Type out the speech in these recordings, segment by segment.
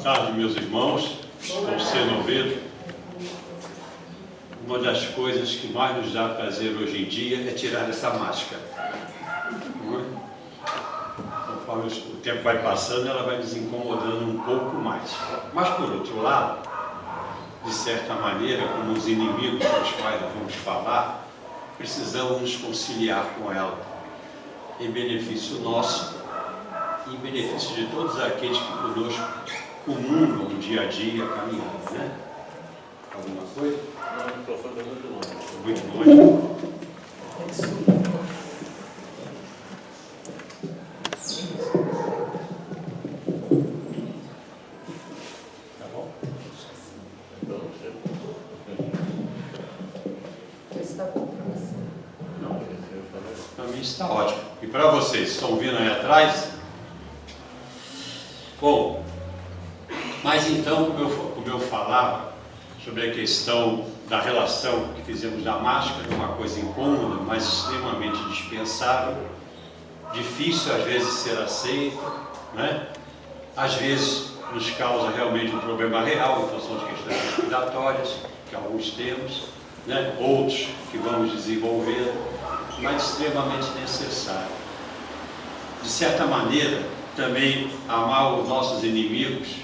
tarde, meus irmãos. Estou sendo ouvido. Uma das coisas que mais nos dá prazer hoje em dia é tirar essa máscara. Conforme o tempo vai passando, ela vai nos incomodando um pouco mais. Mas, por outro lado, de certa maneira, como os inimigos com os quais nós vamos falar, precisamos nos conciliar com ela, em benefício nosso e em benefício de todos aqueles que conosco comungam o dia a dia caminhando, né? Alguma coisa? Não, o microfone está muito longe. Muito longe? Tá bom? Está bom para você? Não, para mim está ótimo. E para vocês, estão vindo aí atrás? Bom, mas então, como eu falava sobre a questão da relação que fizemos da máscara, uma coisa incômoda, mas extremamente dispensável, difícil às vezes ser aceita, né? Às vezes nos causa realmente um problema real em função de questões respiratórias, que alguns temos, né? Outros que vamos desenvolver, mas extremamente necessário. De certa maneira, também amar os nossos inimigos,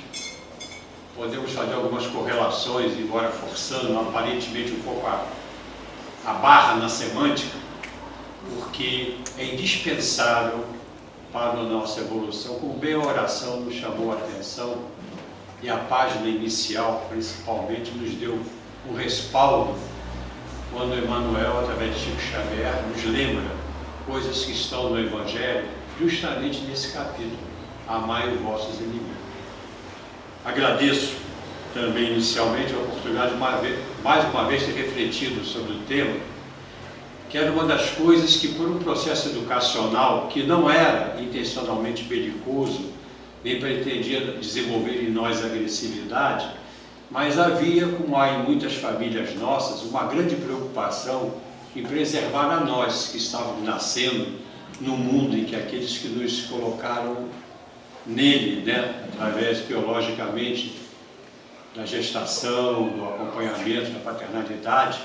podemos fazer algumas correlações, embora forçando aparentemente um pouco a barra na semântica, porque é indispensável para a nossa evolução, como bem a oração nos chamou a atenção, e a página inicial, principalmente, nos deu um respaldo, quando Emmanuel, através de Chico Xavier, nos lembra coisas que estão no Evangelho, justamente nesse capítulo: amai os vossos inimigos. Agradeço também inicialmente a oportunidade de mais uma vez ter refletido sobre o tema, que era uma das coisas que, por um processo educacional que não era intencionalmente belicoso, nem pretendia desenvolver em nós agressividade, mas havia, como há em muitas famílias nossas, uma grande preocupação em preservar a nós que estávamos nascendo no mundo em que aqueles que nos colocaram nele, né, através biologicamente da gestação, do acompanhamento, da paternalidade,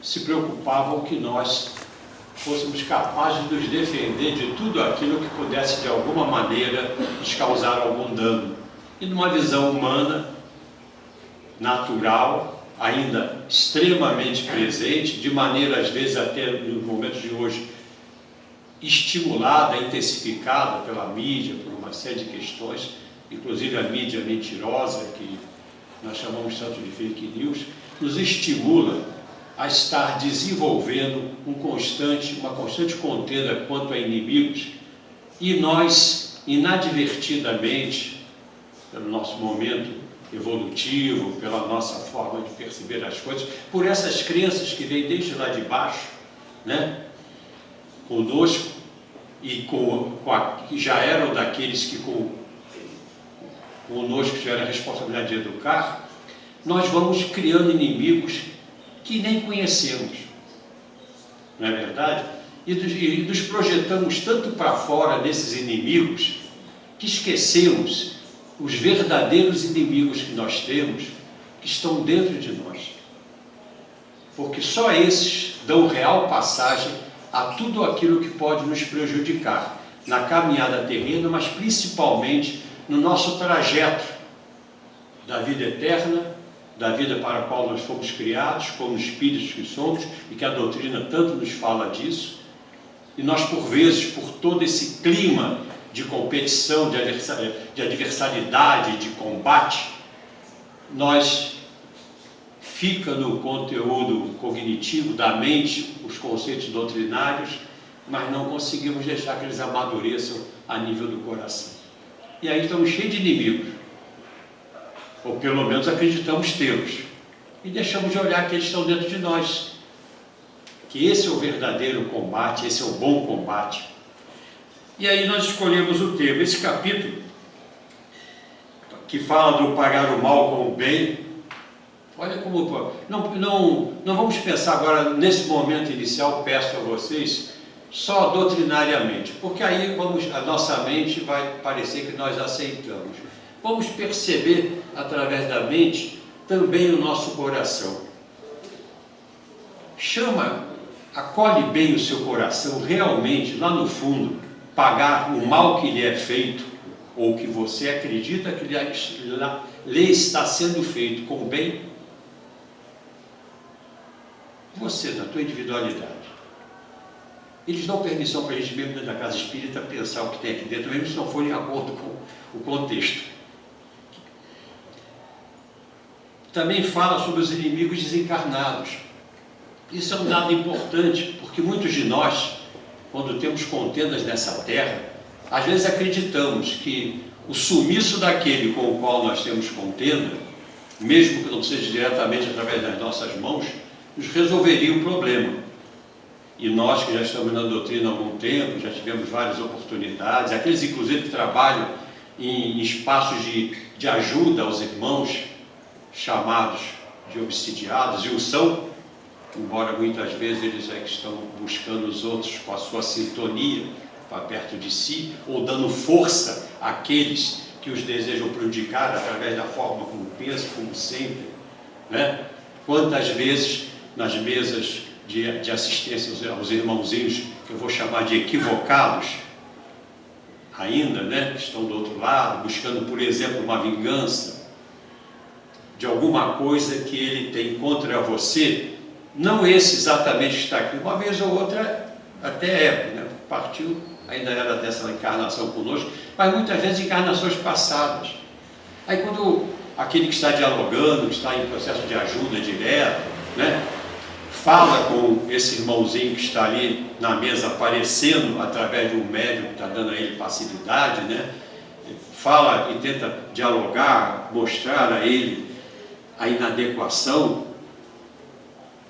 se preocupavam que nós fôssemos capazes de nos defender de tudo aquilo que pudesse de alguma maneira nos causar algum dano. E numa visão humana, natural, ainda extremamente presente, de maneira às vezes até nos momentos de hoje estimulada, intensificada pela mídia, por uma série de questões, inclusive a mídia mentirosa, que nós chamamos tanto de fake news, nos estimula a estar desenvolvendo uma constante contenda quanto a inimigos, e nós, inadvertidamente, pelo nosso momento evolutivo, pela nossa forma de perceber as coisas, por essas crenças que vêm desde lá de baixo, né, conosco, e que já eram daqueles que conosco tiveram a responsabilidade de educar, nós vamos criando inimigos que nem conhecemos, não é verdade? E nos projetamos tanto para fora desses inimigos, que esquecemos os verdadeiros inimigos que nós temos, que estão dentro de nós. Porque só esses dão real passagem a tudo aquilo que pode nos prejudicar na caminhada terrena, mas principalmente no nosso trajeto da vida eterna, da vida para a qual nós fomos criados, como espíritos que somos, e que a doutrina tanto nos fala disso. E nós, por vezes, por todo esse clima de competição, de adversalidade, de combate, nós fica no conteúdo cognitivo da mente os conceitos doutrinários, mas não conseguimos deixar que eles amadureçam a nível do coração. E aí estamos cheios de inimigos, ou pelo menos acreditamos tê-los, e deixamos de olhar que eles estão dentro de nós, que esse é o verdadeiro combate, esse é o bom combate. E aí nós escolhemos o tema, esse capítulo, que fala do pagar o mal com o bem. Olha como... Não vamos pensar agora, nesse momento inicial, peço a vocês, só doutrinariamente, porque aí a nossa mente vai parecer que nós aceitamos. vamos perceber através da mente também o nosso coração. Acolhe bem o seu coração, realmente, lá no fundo, pagar o mal que lhe é feito, ou que você acredita que lhe está sendo feito com o bem? Você, na tua individualidade. Eles dão permissão para a gente, mesmo dentro da casa espírita, pensar o que tem aqui dentro, mesmo se não for em acordo com o contexto. Também fala sobre os inimigos desencarnados. Isso é um dado importante, porque muitos de nós, quando temos contendas nessa terra, às vezes acreditamos que o sumiço daquele com o qual nós temos contenda, mesmo que não seja diretamente através das nossas mãos, nos resolveria o problema. E nós que já estamos na doutrina há algum tempo, já tivemos várias oportunidades, aqueles inclusive que trabalham em espaços de ajuda aos irmãos, chamados de obsidiados, e o são, embora muitas vezes eles é que estão buscando os outros com a sua sintonia para perto de si, ou dando força àqueles que os desejam prejudicar através da forma como pensam, como sempre, né? Quantas vezes nas mesas de assistência aos irmãozinhos, que eu vou chamar de equivocados, ainda, né, que estão do outro lado, buscando, por exemplo, uma vingança de alguma coisa que ele tem contra você, não esse exatamente que está aqui, uma vez ou outra até é, né, partiu, ainda era dessa encarnação conosco, mas muitas vezes encarnações passadas. Aí quando aquele que está dialogando, que está em processo de ajuda direta, né, fala com esse irmãozinho que está ali na mesa aparecendo através de um médium que está dando a ele passividade, né? Fala e tenta dialogar, mostrar a ele a inadequação,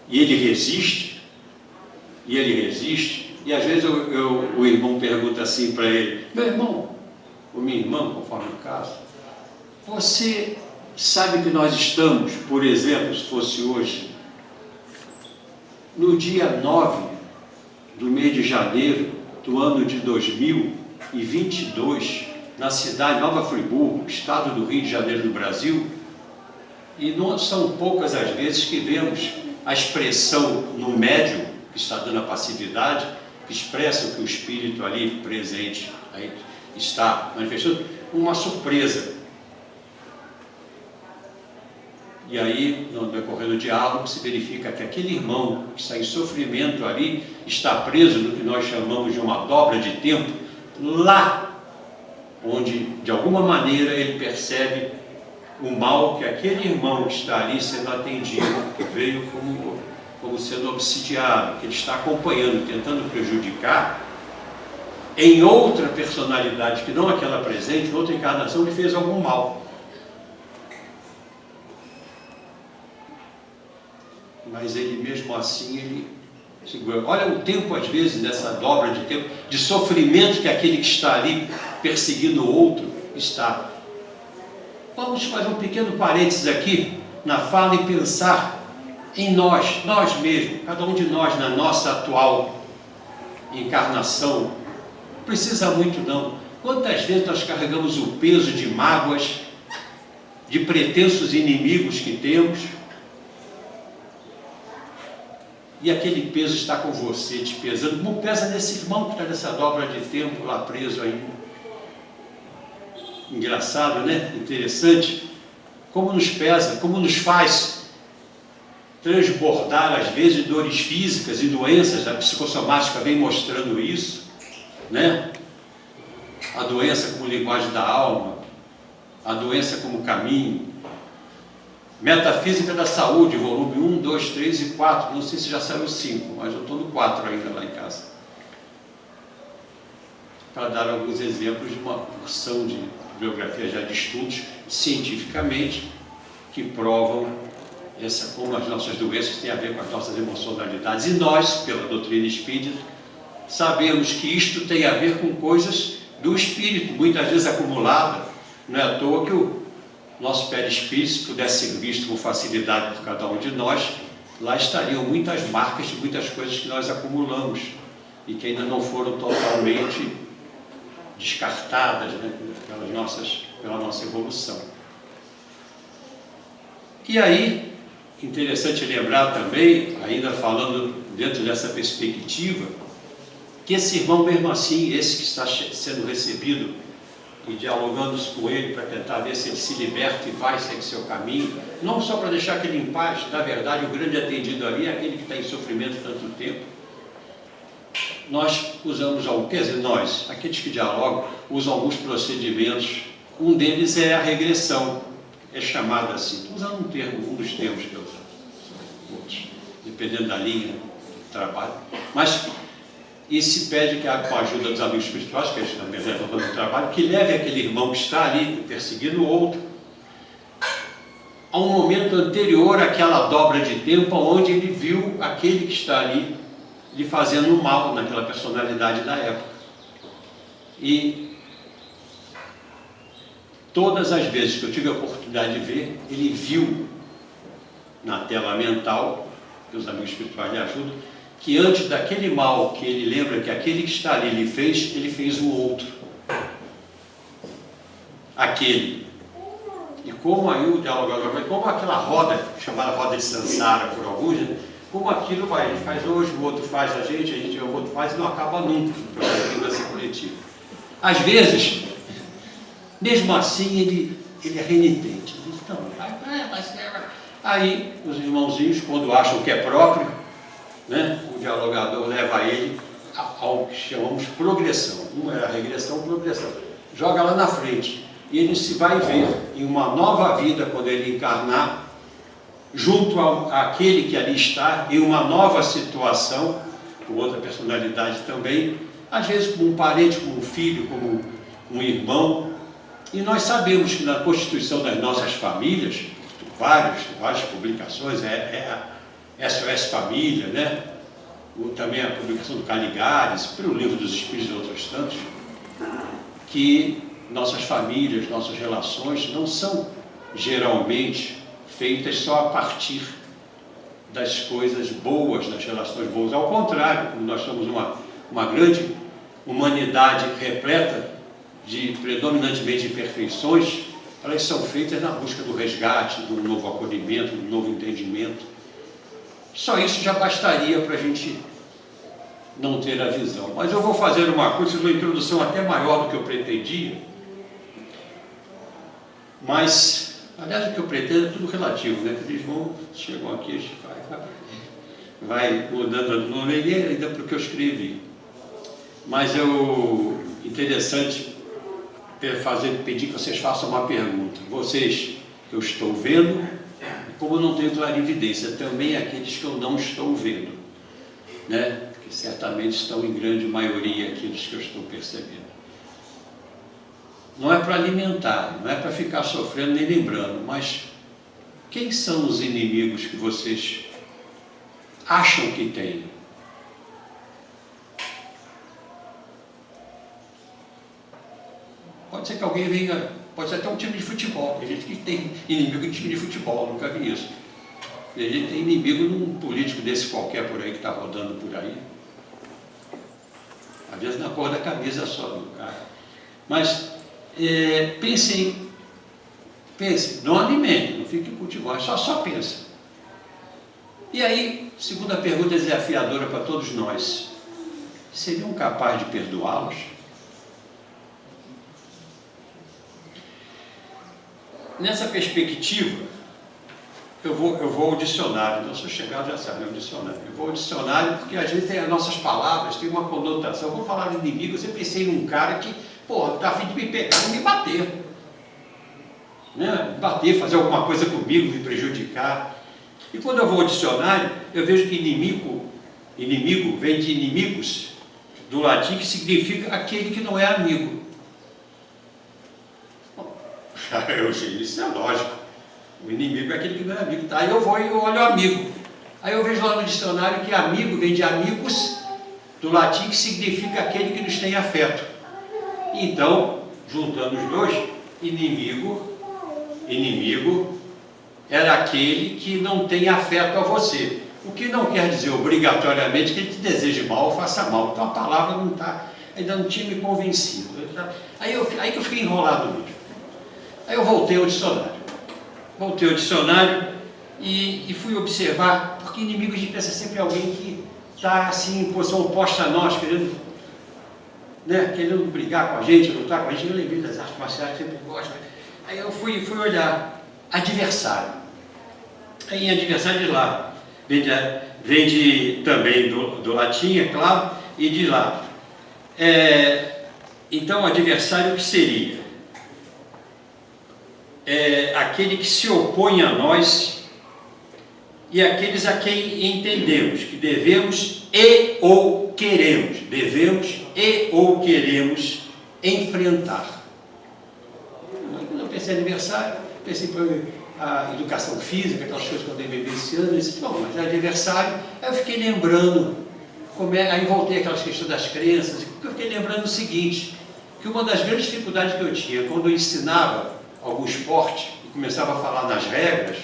e ele resiste, e às vezes o irmão pergunta assim para ele: meu irmão, ou minha irmã, conforme o caso, você sabe que nós estamos, por exemplo, se fosse hoje, no dia 9 do mês de janeiro do ano de 2022, na cidade de Nova Friburgo, estado do Rio de Janeiro do Brasil, e não são poucas as vezes que vemos a expressão no médium, que está dando a passividade, que expressa que o espírito ali presente aí está manifestando, uma surpresa. E aí, no decorrer do diálogo, se verifica que aquele irmão que está em sofrimento ali, está preso no que nós chamamos de uma dobra de tempo, lá onde, de alguma maneira, ele percebe o mal que aquele irmão que está ali sendo atendido, que veio como sendo obsidiado, que ele está acompanhando, tentando prejudicar, em outra personalidade que não aquela presente, em outra encarnação, ele fez algum mal. Mas ele mesmo assim, ele segura. Olha o tempo, às vezes, nessa dobra de tempo, de sofrimento que aquele que está ali perseguindo o outro está. Vamos fazer um pequeno parênteses aqui na fala e pensar em nós mesmos, cada um de nós na nossa atual encarnação. Não precisa muito não. Quantas vezes nós carregamos o peso de mágoas, de pretensos inimigos que temos, e aquele peso está com você, te pesando, como pesa nesse irmão que está nessa dobra de tempo lá preso ainda. Engraçado, né? Interessante. Como nos pesa, como nos faz transbordar, às vezes, dores físicas e doenças. A psicossomática vem mostrando isso, né? A doença como linguagem da alma, a doença como caminho. Metafísica da Saúde, volume 1, 2, 3 e 4, não sei se já saiu o 5, mas eu estou no 4 ainda lá em casa. Para dar alguns exemplos de uma porção de biografia já de estudos, cientificamente, que provam como as nossas doenças têm a ver com as nossas emocionalidades. E nós, pela doutrina espírita, sabemos que isto tem a ver com coisas do espírito, muitas vezes acumulada. Não é à toa que o nosso perispírito, se pudesse ser visto com facilidade por cada um de nós, lá estariam muitas marcas de muitas coisas que nós acumulamos e que ainda não foram totalmente descartadas, né, pela nossa evolução. E aí, interessante lembrar também, ainda falando dentro dessa perspectiva, que esse irmão, mesmo assim, esse que está sendo recebido e dialogando com ele para tentar ver se ele se liberta e vai seguir seu caminho, não só para deixar aquele em paz, na verdade o grande atendido ali é aquele que está em sofrimento tanto tempo. Nós usamos nós, aqueles que dialogam, usam alguns procedimentos, um deles é a regressão, é chamado assim, estou usando um dos termos que eu uso, outros, dependendo da linha do trabalho, mas e se pede que, com a ajuda dos amigos espirituais, que eles também estão fazendo o trabalho, que leve aquele irmão que está ali perseguindo o outro a um momento anterior àquela dobra de tempo onde ele viu aquele que está ali lhe fazendo mal naquela personalidade da época. E todas as vezes que eu tive a oportunidade de ver, ele viu na tela mental, que os amigos espirituais lhe ajudam, que antes daquele mal que ele lembra que aquele que está ali ele fez o outro. Aquele. E como aí o diálogo, como aquela roda, chamada roda de Sansara por alguns, como aquilo vai, a gente faz hoje, o outro faz a gente o outro faz e não acaba nunca o processo de vida coletivo. Às vezes, mesmo assim, ele é renitente. Ele diz, não, mas... Aí os irmãozinhos, quando acham que é próprio, né, o dialogador leva ele ao que chamamos progressão. Uma era regressão, progressão. Joga lá na frente. E ele se vai ver em uma nova vida, quando ele encarnar, junto àquele que ali está, em uma nova situação, com outra personalidade também, às vezes como um parente, como um filho, como um irmão. E nós sabemos que na constituição das nossas famílias, várias publicações, SOS Família, né? Também a publicação do Caligares, pelo Livro dos Espíritos e outros tantos, que nossas famílias, nossas relações não são geralmente feitas só a partir das coisas boas, das relações boas. Ao contrário, como nós somos uma grande humanidade repleta de predominantemente imperfeições, elas são feitas na busca do resgate, do novo acolhimento, do novo entendimento. Só isso já bastaria para a gente não ter a visão. Mas eu vou fazer uma coisa, uma introdução até maior do que eu pretendia, mas, aliás, o que eu pretendo é tudo relativo, né? Eles chegam aqui, vai mudando, não leio ainda para o que eu escrevi. Mas interessante pedir que vocês façam uma pergunta. Vocês que eu estou vendo, como eu não tenho clarividência, também aqueles que eu não estou vendo, né? Que certamente estão em grande maioria aqueles que eu estou percebendo. Não é para alimentar, não é para ficar sofrendo nem lembrando, mas quem são os inimigos que vocês acham que têm? Pode ser que alguém venha, pode ser até um time de futebol. Tem gente que tem inimigo de time de futebol, nunca vi isso. Tem gente que tem inimigo num político desse qualquer por aí que está rodando por aí. Às vezes na cor da camisa só do cara. Mas pense, não alimente, não fique cultivando, só pensa. E aí, segunda pergunta desafiadora para todos nós: seriam capazes de perdoá-los? Nessa perspectiva, eu vou ao dicionário. Não sou chegado, já sabe, é um dicionário. Eu vou ao dicionário porque às vezes as nossas palavras têm uma conotação. Eu vou falar de inimigo, eu pensei num cara que, porra, está a fim de me pegar e me bater. Né? Me bater, fazer alguma coisa comigo, me prejudicar. E quando eu vou ao dicionário, eu vejo que inimigo vem de inimigos, do latim, que significa aquele que não é amigo. Eu achei, isso é lógico. O inimigo é aquele que não é amigo. Tá? Aí eu vou e olho o amigo. Aí eu vejo lá no dicionário que amigo vem de amigos, do latim, que significa aquele que nos tem afeto. Então, juntando os dois, inimigo era aquele que não tem afeto a você. O que não quer dizer obrigatoriamente que ele te deseje mal ou faça mal. Então a palavra não está ainda não tinha me convencido. Aí que eu fiquei enrolado mesmo. Aí eu voltei ao dicionário. E fui observar, porque inimigo a gente pensa sempre em alguém que está assim, em posição oposta a nós, querendo brigar com a gente, lutar com a gente. Eu lembrei das artes marciais, sempre gosto. Aí eu fui olhar, adversário. Aí adversário de lá, vem também do latim, é claro, e de lá. Então, adversário, o que seria? Aquele que se opõe a nós e aqueles a quem entendemos que devemos ou queremos enfrentar. Quando eu pensei em adversário, pensei em a educação física, aquelas coisas que eu andei vivenciando, eu disse, bom, mas é adversário. Aí eu fiquei lembrando, aí voltei àquelas questões das crenças, e eu fiquei lembrando o seguinte, que uma das grandes dificuldades que eu tinha quando eu ensinava algum esporte e começava a falar nas regras,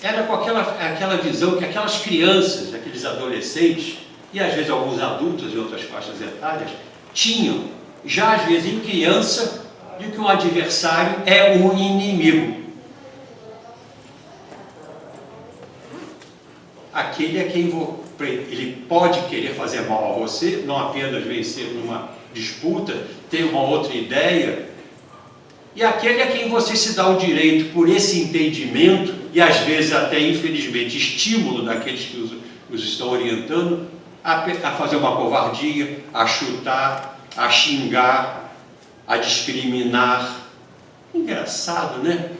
era com aquela visão que aquelas crianças, aqueles adolescentes, e às vezes alguns adultos e outras faixas etárias, tinham, já às vezes em criança, de que um adversário é um inimigo. Aquele a quem ele pode querer fazer mal a você, não apenas vencer numa disputa, ter uma outra ideia, e aquele a quem você se dá o direito por esse entendimento, e às vezes até infelizmente estímulo daqueles que os estão orientando, a fazer uma covardia, a chutar, a xingar, a discriminar. Engraçado, né?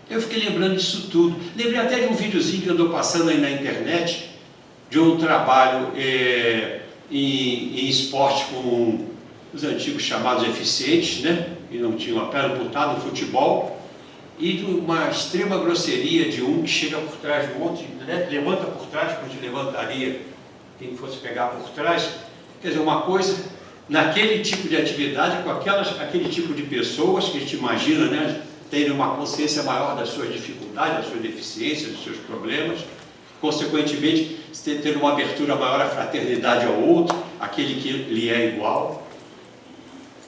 Eu fiquei lembrando disso tudo. Lembrei até de um videozinho que andou passando aí na internet, de um trabalho em esporte com os antigos chamados eficientes, né? E não tinham a perna apontada no futebol, e de uma extrema grosseria de um que chega por trás do outro, né? Levanta por trás, como te levantaria quem fosse pegar por trás. Quer dizer, uma coisa, naquele tipo de atividade, com aquele tipo de pessoas que a gente imagina, né? Terem uma consciência maior das suas dificuldades, das suas deficiências, dos seus problemas, consequentemente, ter uma abertura maior à fraternidade ao outro, aquele que lhe é igual.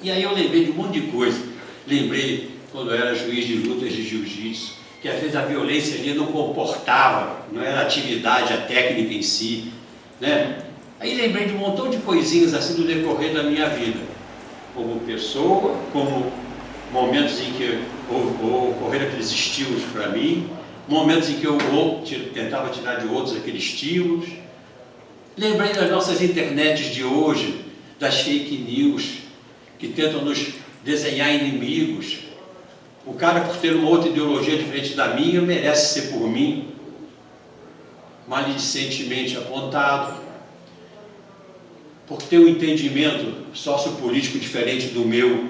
E aí eu lembrei de um monte de coisa. Lembrei quando eu era juiz de lutas de jiu-jitsu, que às vezes a violência ali não comportava, não era a atividade, a técnica em si, né? Aí lembrei de um montão de coisinhas assim do decorrer da minha vida, como pessoa, como momentos em que ocorreram aqueles estímulos para mim, momentos em que eu tentava tirar de outros aqueles estímulos. Lembrei das nossas internets de hoje, das fake news, que tentam nos desenhar inimigos. O cara, por ter uma outra ideologia diferente da minha, merece ser por mim maledicentemente apontado. Por ter um entendimento sociopolítico diferente do meu,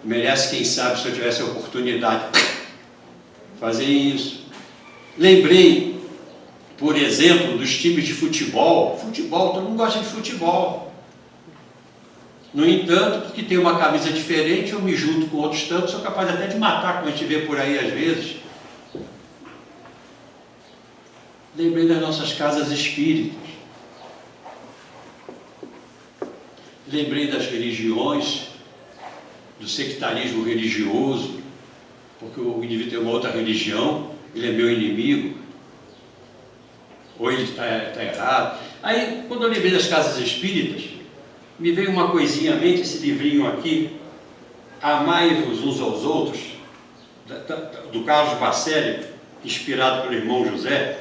merece, quem sabe, se eu tivesse a oportunidade, fazer isso. Lembrei, por exemplo, dos times de futebol. Todo mundo gosta de futebol. No entanto, porque tem uma camisa diferente, eu me junto com outros tantos, sou capaz até de matar, como a gente vê por aí às vezes. Lembrei das nossas casas espíritas. Lembrei das religiões, do sectarismo religioso, porque o indivíduo tem uma outra religião, ele é meu inimigo, ou ele está errado. Aí, quando eu lembrei das casas espíritas, me veio uma coisinha à mente, esse livrinho aqui, Amai-vos uns aos outros, do Carlos Bacelli, inspirado pelo irmão José.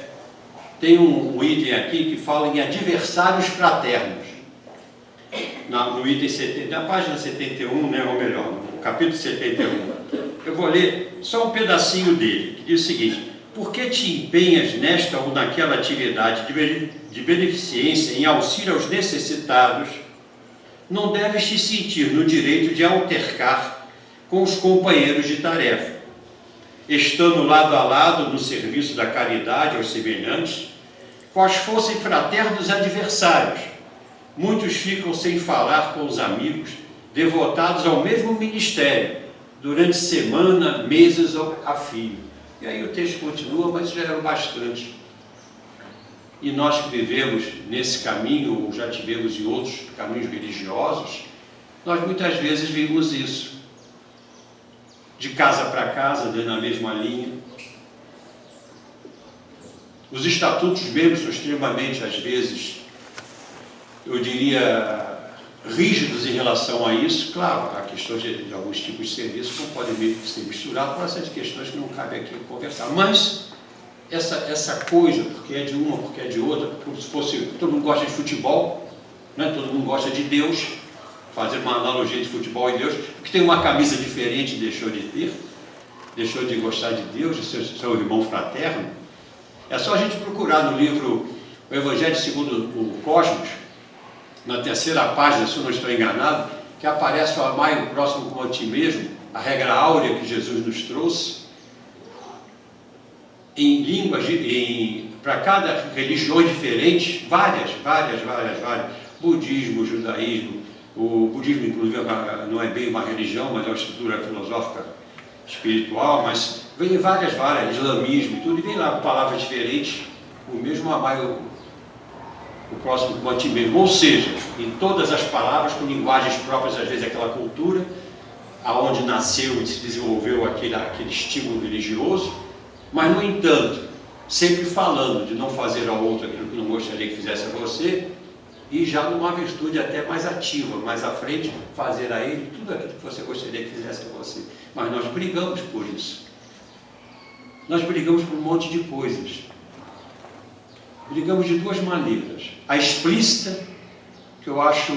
Tem um item aqui que fala em adversários fraternos. No item 70, na página 71, né, ou melhor, no capítulo 71. Eu vou ler só um pedacinho dele, que diz o seguinte: por que te empenhas nesta ou naquela atividade de beneficência em auxílio aos necessitados? Não deves te sentir no direito de altercar com os companheiros de tarefa, estando lado a lado no serviço da caridade aos semelhantes, quais fossem fraternos adversários. Muitos ficam sem falar com os amigos, devotados ao mesmo ministério, durante semana, meses a fio. E aí o texto continua, mas já era bastante. E nós que vivemos nesse caminho, ou já tivemos em outros caminhos religiosos, Nós muitas vezes vimos isso. De casa para casa, na mesma linha. Os estatutos mesmo são extremamente, às vezes, eu diria, rígidos em relação a isso. Claro, há questões de alguns tipos de serviço que não podem ser misturados por essas questões que não cabe aqui conversar. Mas essa coisa, porque é de uma, porque é de outra, como se fosse, todo mundo gosta de futebol, né? Todo mundo gosta de Deus, fazer uma analogia de futebol e Deus, porque tem uma camisa diferente deixou de ter, deixou de gostar de Deus, de ser seu irmão fraterno. É só a gente procurar no livro O Evangelho segundo o Cosmos, na 3ª página, se eu não estou enganado, que aparece o amar o próximo como a ti mesmo, a regra áurea que Jesus nos trouxe, em línguas, para cada religião diferente, várias, budismo, judaísmo, o budismo inclusive não é bem uma religião, mas é uma estrutura filosófica espiritual, mas vem várias, islamismo, tudo, e vem lá com palavras diferentes, o mesmo amar o próximo como a ti mesmo, ou seja, em todas as palavras, com linguagens próprias, às vezes aquela cultura, aonde nasceu e se desenvolveu aquele estímulo religioso, mas, no entanto, sempre falando de não fazer ao outro aquilo que não gostaria que fizesse a você, e já numa virtude até mais ativa, mais à frente, fazer a ele tudo aquilo que você gostaria que fizesse a você. Mas nós brigamos por isso. Nós brigamos por um monte de coisas. Brigamos de duas maneiras. A explícita, que eu acho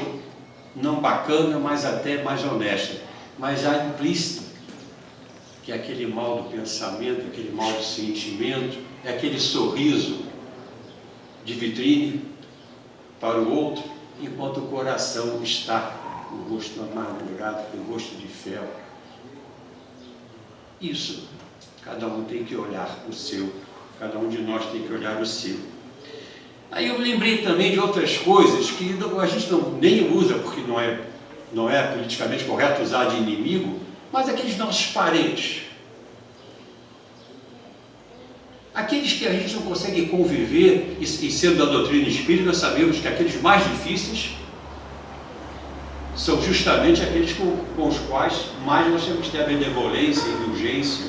não bacana, mas até mais honesta. Mas a implícita, que é aquele mal do pensamento, aquele mal do sentimento, é aquele sorriso de vitrine para o outro, enquanto o coração está com o rosto amargurado, com o rosto de ferro. Isso, cada um tem que olhar o seu, cada um de nós tem que olhar o seu. Aí eu me lembrei também de outras coisas que a gente nem usa, porque não é politicamente correto usar de inimigo, mas aqueles nossos parentes. Aqueles que a gente não consegue conviver, e sendo da doutrina espírita, sabemos que aqueles mais difíceis são justamente aqueles com os quais mais nós temos que ter a benevolência, a indulgência,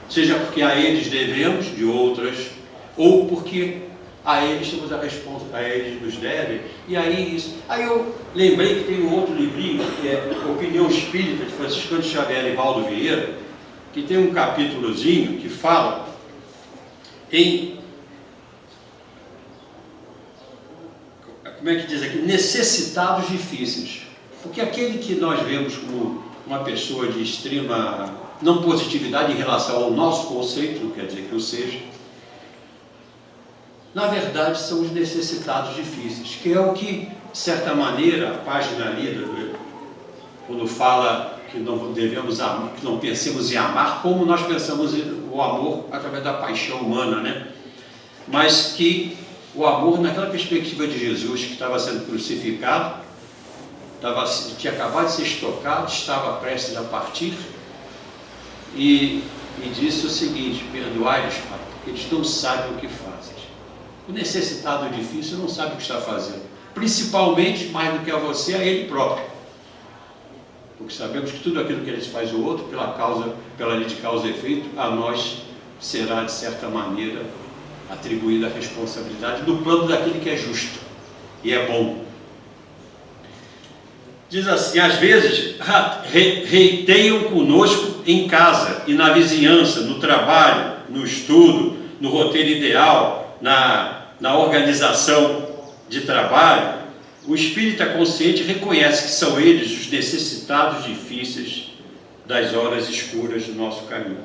seja porque a eles devemos de outras, ou porque a eles temos a resposta, a eles nos devem, e aí isso. Aí eu lembrei que tem um outro livrinho, que é Opinião Espírita, de Franciscano Xavier e Valdo Vieira, que tem um capítulozinho que fala como é que diz aqui? Necessitados difíceis. Porque aquele que nós vemos como uma pessoa de extrema não positividade em relação ao nosso conceito, não quer dizer que eu seja, na verdade são os necessitados difíceis, que é o que, de certa maneira, a página ali, quando fala que não devemos amar, que não pensemos em amar como nós pensamos o amor através da paixão humana, né? Mas que o amor, naquela perspectiva de Jesus, que estava sendo crucificado, tinha acabado de ser estocado, estava prestes a partir, e disse o seguinte: perdoai-lhes, Pai, porque eles não sabem o que fazem. O necessitado difícil não sabe o que está fazendo, principalmente, mais do que a você, a ele próprio. Porque sabemos que tudo aquilo que eles faz o outro, pela lei de causa e efeito, a nós será, de certa maneira, atribuída a responsabilidade no plano daquele que é justo e é bom. Diz assim: às vezes reiteiam conosco em casa e na vizinhança, no trabalho, no estudo, no roteiro ideal, na organização de trabalho. O espírita consciente reconhece que são eles os necessitados difíceis das horas escuras do nosso caminho.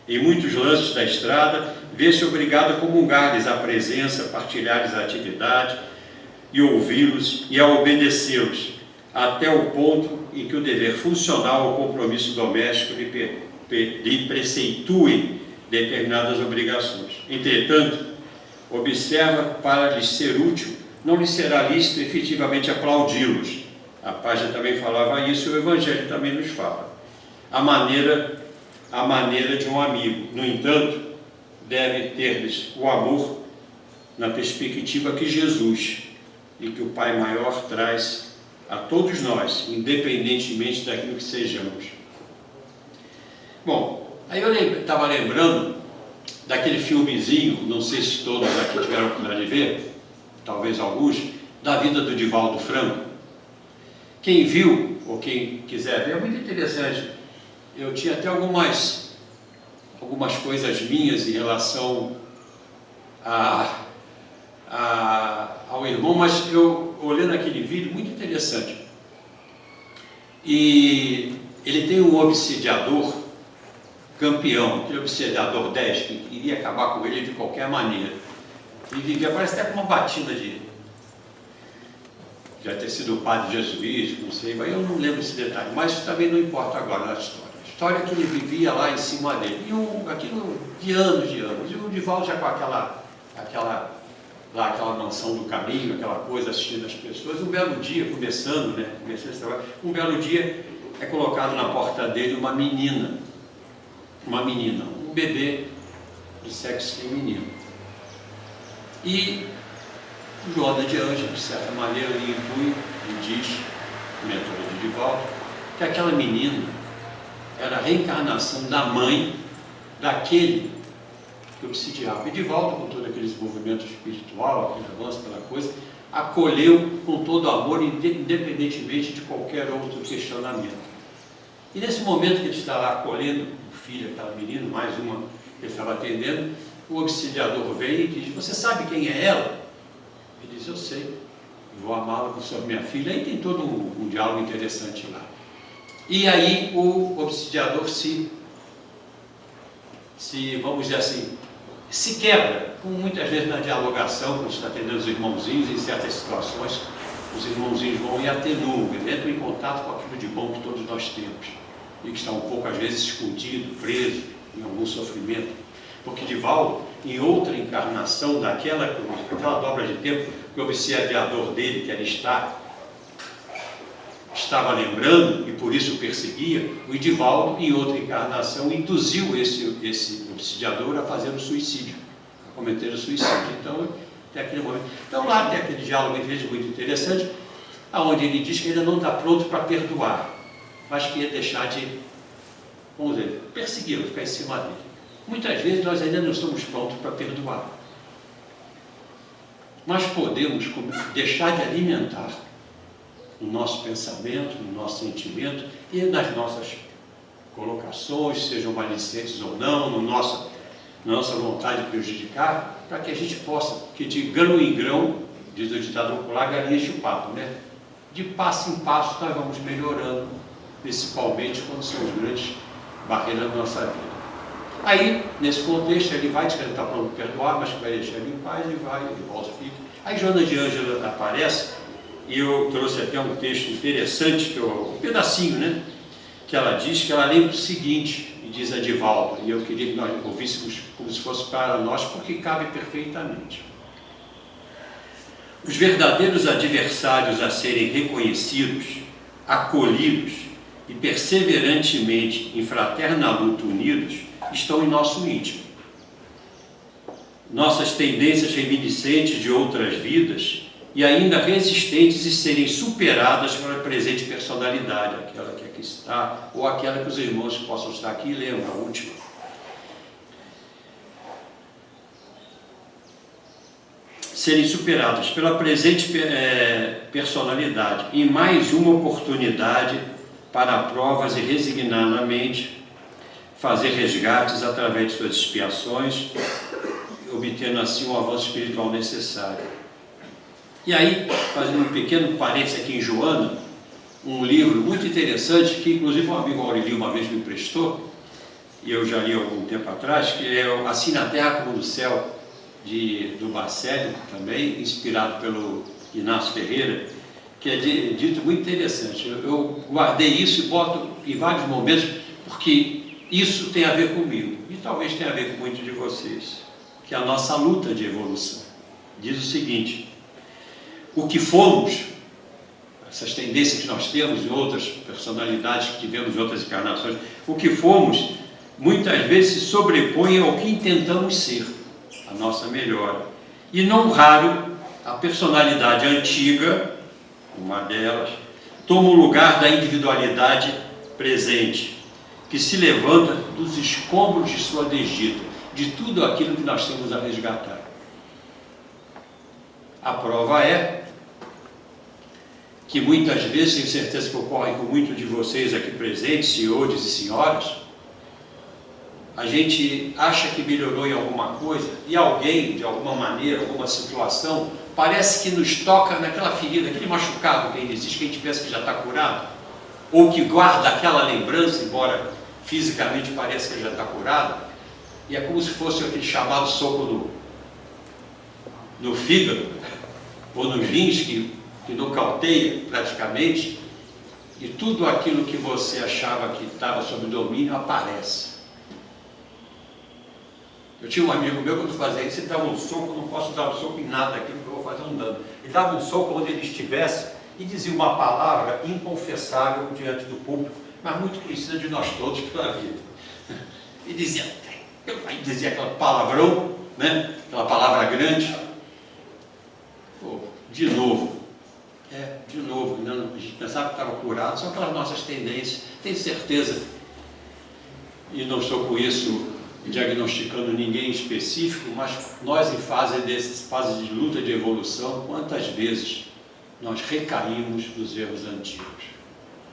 Em muitos lances da estrada, vê-se obrigado a comungar-lhes a presença, partilhar-lhes a atividade e ouvi-los e a obedecê-los, até o ponto em que o dever funcional ou compromisso doméstico lhe preceitue determinadas obrigações. Entretanto, observa que para lhes ser útil, não lhe será lícito efetivamente aplaudi-los. A página também falava isso, e o Evangelho também nos fala. A maneira de um amigo. No entanto, deve ter-lhes o amor na perspectiva que Jesus e que o Pai Maior traz a todos nós, independentemente daquilo que sejamos. Bom, aí eu estava lembrando daquele filmezinho, não sei se todos aqui tiveram a oportunidade de ver, talvez alguns, da vida do Divaldo Franco. Quem viu, ou quem quiser ver, é muito interessante. Eu tinha até algumas coisas minhas em relação ao irmão, mas eu olhando aquele vídeo, muito interessante. E ele tem um obsidiador campeão, aquele obsidiador 10, que queria acabar com ele de qualquer maneira. E vivia, parece até com uma batina de... já ter sido padre jesuíta, não sei, mas eu não lembro esse detalhe, mas isso também não importa agora na história. A história é que ele vivia lá em cima dele, e aquilo de anos, e o Divaldo já com aquela mansão do caminho, aquela coisa, assistindo as pessoas. Um belo dia, começando esse trabalho, um belo dia é colocado na porta dele uma menina, um bebê de sexo feminino. E Joana de Ângeles, de certa maneira, lhe intui e diz, mentor de Divaldo, que aquela menina era a reencarnação da mãe daquele que obsidiava. E Divaldo, com todo aquele desenvolvimento espiritual, aquele avanço, aquela coisa, acolheu com todo amor, independentemente de qualquer outro questionamento. E nesse momento que ele está lá acolhendo o filho, aquela menina, mais uma que ele estava atendendo, o obsidiador vem e diz: você sabe quem é ela? Ele diz: eu sei, vou amá-la como se fosse minha filha. Aí tem todo um diálogo interessante lá. E aí o obsidiador vamos dizer assim, se quebra, como muitas vezes na dialogação, quando está atendendo os irmãozinhos, em certas situações, os irmãozinhos vão e atenuam, entram em contato com aquilo de bom que todos nós temos, e que está um pouco, às vezes, escondido, preso, em algum sofrimento. Porque Divaldo, em outra encarnação daquela dobra de tempo, que o obsidiador dele, que ali estava lembrando, e por isso o perseguia, o Divaldo, em outra encarnação, induziu esse obsidiador a fazer o suicídio, a cometer o suicídio. Então, tem aquele momento. Então, lá tem aquele diálogo muito interessante, onde ele diz que ainda não está pronto para perdoar, mas que ia deixar de, vamos dizer, persegui-lo, ficar em cima dele. Muitas vezes nós ainda não estamos prontos para perdoar, mas podemos deixar de alimentar no nosso pensamento, no nosso sentimento e nas nossas colocações, sejam malicentes ou não, na nossa vontade de prejudicar, para que a gente possa, que de grão em grão, diz o ditado popular, galinha enche o papo, né? De passo em passo nós vamos melhorando, principalmente quando são as grandes barreiras da nossa vida. Aí, nesse contexto, ele vai dizer que ele está pronto para perdoar, mas que vai deixar ele em paz e vai, ele volta e fica. Aí Joana de Ângeles aparece, e eu trouxe até um texto interessante, um pedacinho, né? Que ela diz, que ela lembra o seguinte, e diz a Divaldo, e eu queria que nós ouvíssemos como se fosse para nós, porque cabe perfeitamente. Os verdadeiros adversários a serem reconhecidos, acolhidos e perseverantemente em fraterna luta unidos, estão em nosso íntimo. Nossas tendências reminiscentes de outras vidas e ainda resistentes em serem superadas pela presente personalidade, aquela que aqui está, ou aquela que os irmãos possam estar aqui e lembram, a última. Serem superadas pela presente personalidade, em mais uma oportunidade para provas e resignar na mente, fazer resgates através de suas expiações, obtendo assim o avanço espiritual necessário. E aí, fazendo um pequeno parênteses aqui em Joana, um livro muito interessante, que inclusive um amigo Aurelio uma vez me emprestou, e eu já li há algum tempo atrás, que é Assim na Terra como no Céu, do Baccelli, também, inspirado pelo Inácio Ferreira, que é dito muito interessante. Eu guardei isso e boto em vários momentos, porque isso tem a ver comigo, e talvez tenha a ver com muitos de vocês, que é a nossa luta de evolução. Diz o seguinte: o que fomos, essas tendências que nós temos em outras personalidades que tivemos em outras encarnações, o que fomos, muitas vezes se sobrepõe ao que intentamos ser, a nossa melhora. E não raro, a personalidade antiga, uma delas, toma o lugar da individualidade presente, que se levanta dos escombros de sua desdita, de tudo aquilo que nós temos a resgatar. A prova é que muitas vezes, tenho certeza que ocorre com muitos de vocês aqui presentes, senhores e senhoras, a gente acha que melhorou em alguma coisa e alguém, de alguma maneira, alguma situação, parece que nos toca naquela ferida, aquele machucado que ainda existe, que a gente pensa que já está curado, ou que guarda aquela lembrança, embora fisicamente pareça que já está curado, e é como se fosse aquele chamado soco no fígado, ou nos rins, que nocauteia praticamente, e tudo aquilo que você achava que estava sob domínio aparece. Eu tinha um amigo meu, quando fazia isso, ele dava um soco, eu não posso dar um soco em nada, aquilo que eu vou fazer um dano. Ele dava um soco onde ele estivesse e dizia uma palavra inconfessável diante do público, mas muito conhecida de nós todos pela vida. E dizia, aí dizia aquela palavrão, né? Aquela palavra grande. Pô, de novo, a gente pensava que estava curado, são aquelas nossas tendências, tenho certeza, e não estou com isso diagnosticando ninguém específico, mas nós em fase de luta de evolução, quantas vezes nós recaímos dos erros antigos,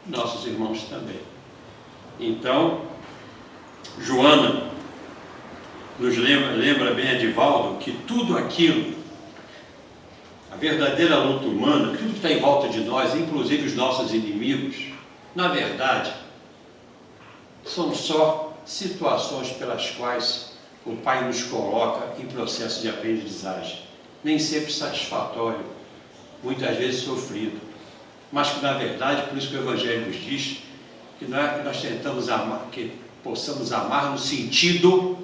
nossos irmãos também. Então, Joana nos lembra bem, Edivaldo, que tudo aquilo, a verdadeira luta humana, tudo que está em volta de nós, inclusive os nossos inimigos, na verdade, são só situações pelas quais o Pai nos coloca em processo de aprendizagem, nem sempre satisfatório, muitas vezes sofrido, mas que na verdade, por isso que o Evangelho nos diz, que não é que nós tentamos amar, que possamos amar no sentido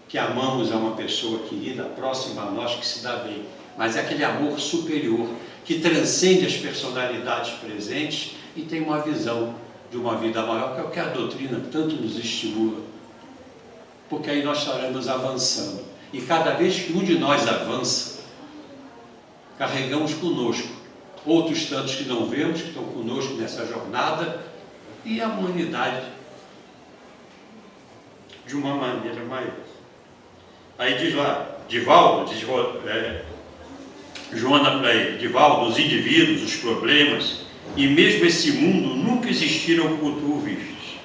que amamos a uma pessoa querida, próxima a nós, que se dá bem, mas é aquele amor superior, que transcende as personalidades presentes e tem uma visão de uma vida maior, que é o que a doutrina tanto nos estimula, porque aí nós estaremos avançando, e cada vez que um de nós avança, carregamos conosco outros tantos que não vemos, que estão conosco nessa jornada, e a humanidade de uma maneira maior. Aí diz lá, Divaldo, Joana para ele, Divaldo, os indivíduos, os problemas, e mesmo esse mundo nunca existiram como tu o vistes.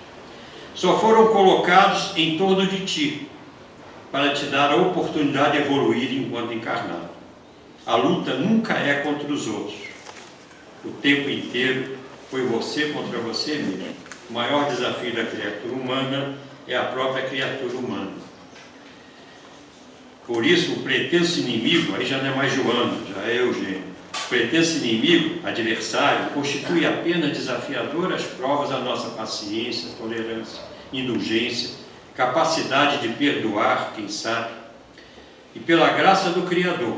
Só foram colocados em torno de ti, para te dar a oportunidade de evoluir enquanto encarnado. A luta nunca é contra os outros. O tempo inteiro foi você contra você mesmo. O maior desafio da criatura humana é a própria criatura humana. Por isso, o pretenso inimigo, aí já não é mais Joana, já é Eugênio. O pretenso inimigo, adversário, constitui apenas desafiadoras provas da nossa paciência, tolerância, indulgência, capacidade de perdoar, quem sabe, e pela graça do Criador,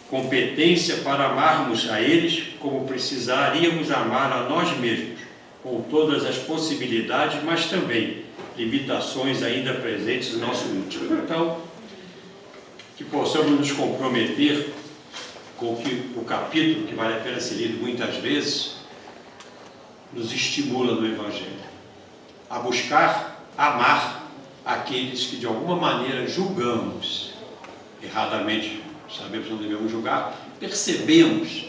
competência para amarmos a eles como precisaríamos amar a nós mesmos, com todas as possibilidades, mas também limitações ainda presentes no nosso íntimo. Então, que possamos nos comprometer com o capítulo, que vale a pena ser lido muitas vezes, nos estimula no Evangelho, a buscar amar aqueles que de alguma maneira julgamos, erradamente, sabemos que não devemos julgar, percebemos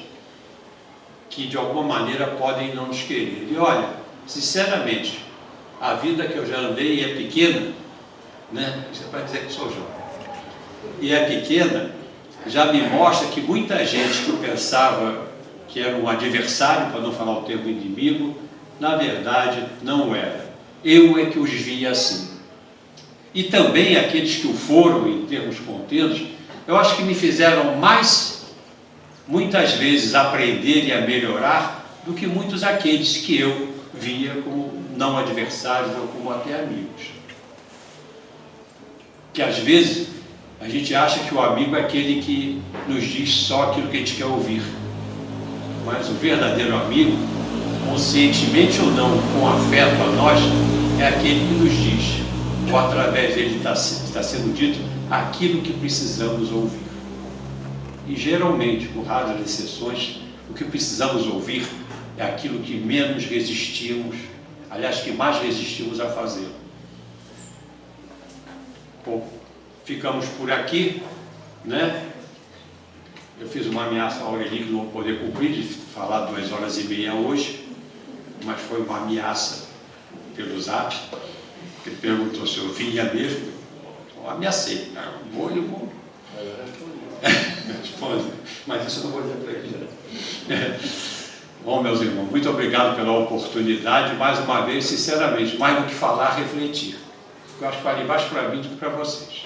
que de alguma maneira podem não nos querer. E olha, sinceramente, a vida que eu já andei é pequena, né? Isso é para dizer que sou jovem. E é pequena, já me mostra que muita gente que eu pensava que era um adversário, para não falar o termo inimigo, na verdade não era. Eu é que os via assim. E também aqueles que o foram, em termos contínuos, eu acho que me fizeram mais, muitas vezes, aprender e a melhorar do que muitos aqueles que eu via como não adversários ou como até amigos. Que às vezes a gente acha que o amigo é aquele que nos diz só aquilo que a gente quer ouvir. Mas o verdadeiro amigo, conscientemente ou não, com afeto a nós, é aquele que nos diz, ou através dele está sendo dito, aquilo que precisamos ouvir. E geralmente, com raras exceções, o que precisamos ouvir é aquilo que menos resistimos, aliás, que mais resistimos a fazer. Bom, ficamos por aqui, né? Eu fiz uma ameaça ao Aureli que não vou poder cumprir, de falar 2h30 hoje, mas foi uma ameaça pelo Zap. Ele perguntou se eu vinha mesmo. Eu ameacei, né? Eu vou. Responde, mas isso eu não vou dizer para ele. Bom, meus irmãos, muito obrigado pela oportunidade. Mais uma vez, sinceramente, mais do que falar, refletir. Eu acho que vale mais para mim do que para vocês.